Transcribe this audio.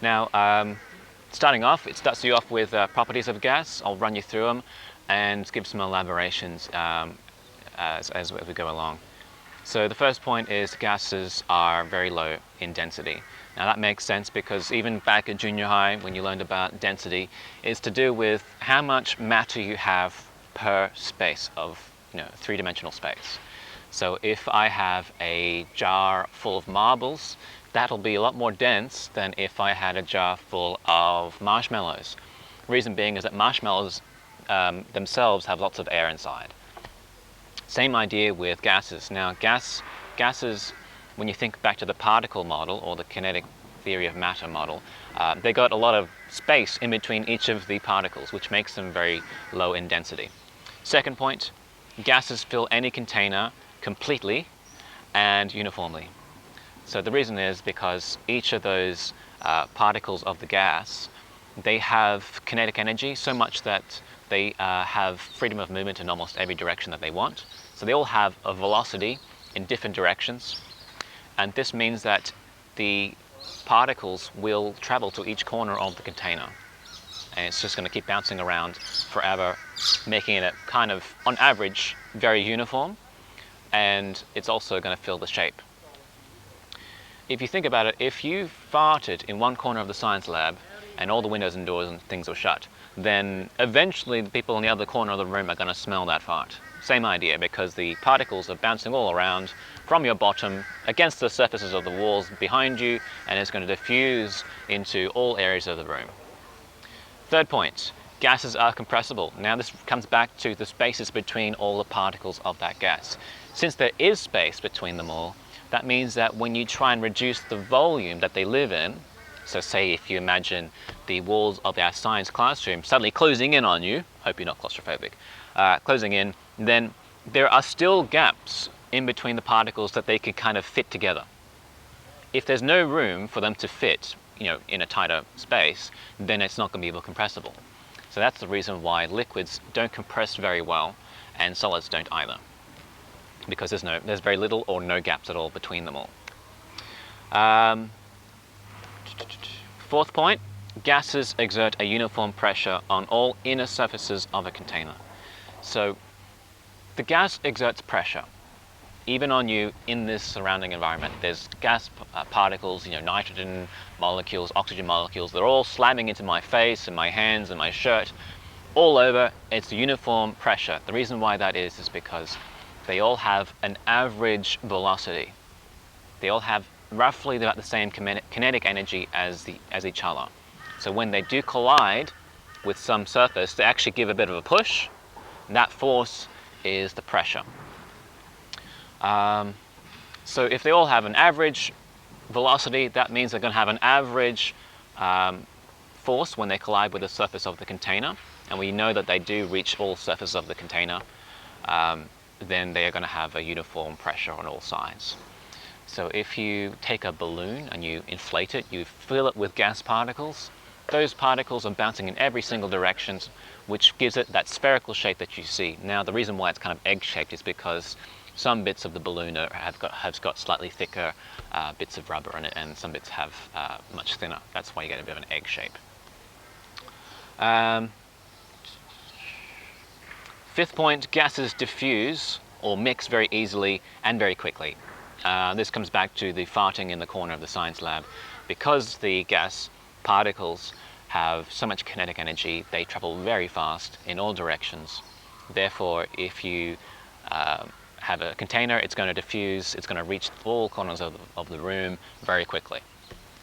Now, starting off, it starts you off with properties of gas. I'll run you through them and give some elaborations as we go along. So the first point is gases are very low in density. Now that makes sense because even back at junior high when you learned about density, it's to do with how much matter you have per space of three-dimensional space. So if I have a jar full of marbles, that'll be a lot more dense than if I had a jar full of marshmallows. Reason being is that marshmallows themselves have lots of air inside. Same idea with gases. Now gases, when you think back to the particle model or the kinetic theory of matter model, they got a lot of space in between each of the particles, which makes them very low in density. Second point, gases fill any container completely and uniformly. So the reason is because each of those particles of the gas, they have kinetic energy so much that they have freedom of movement in almost every direction that they want. So they all have a velocity in different directions, and this means that the particles will travel to each corner of the container, and it's just going to keep bouncing around forever, making it kind of, on average, very uniform, and it's also going to fill the shape. If you think about it, if you farted in one corner of the science lab and all the windows and doors and things were shut, then eventually the people in the other corner of the room are going to smell that fart. Same idea, because the particles are bouncing all around from your bottom against the surfaces of the walls behind you, and it's going to diffuse into all areas of the room. Third point, gases are compressible. Now this comes back to the spaces between all the particles of that gas. Since there is space between them all, that means that when you try and reduce the volume that they live in, so say if you imagine the walls of our science classroom suddenly closing in on you, hope you're not claustrophobic, closing in, then there are still gaps in between the particles that they could kind of fit together. If there's no room for them to fit, in a tighter space, then it's not going to be compressible. So that's the reason why liquids don't compress very well and solids don't either, because there's very little or no gaps at all between them all. Fourth point, gases exert a uniform pressure on all inner surfaces of a container. So the gas exerts pressure even on you in this surrounding environment. There's gas particles, nitrogen molecules, oxygen molecules, they're all slamming into my face and my hands and my shirt, all over. It's uniform pressure. The reason why that is because they all have an average velocity. They all have roughly about the same kinetic energy as each other. So when they do collide with some surface, they actually give a bit of a push, and that force is the pressure. So if they all have an average velocity, that means they're going to have an average force when they collide with the surface of the container, and we know that they do reach all surfaces of the container, then they are going to have a uniform pressure on all sides. So if you take a balloon and you inflate it, you fill it with gas particles, those particles are bouncing in every single direction, which gives it that spherical shape that you see. Now the reason why it's kind of egg-shaped is because some bits of the balloon have got slightly thicker bits of rubber in it, and some bits have much thinner. That's why you get a bit of an egg shape. Fifth point, gases diffuse or mix very easily and very quickly. This comes back to the farting in the corner of the science lab. Because the gas particles have so much kinetic energy, they travel very fast in all directions. Therefore, if you have a container, it's going to diffuse, it's going to reach all corners of the room very quickly.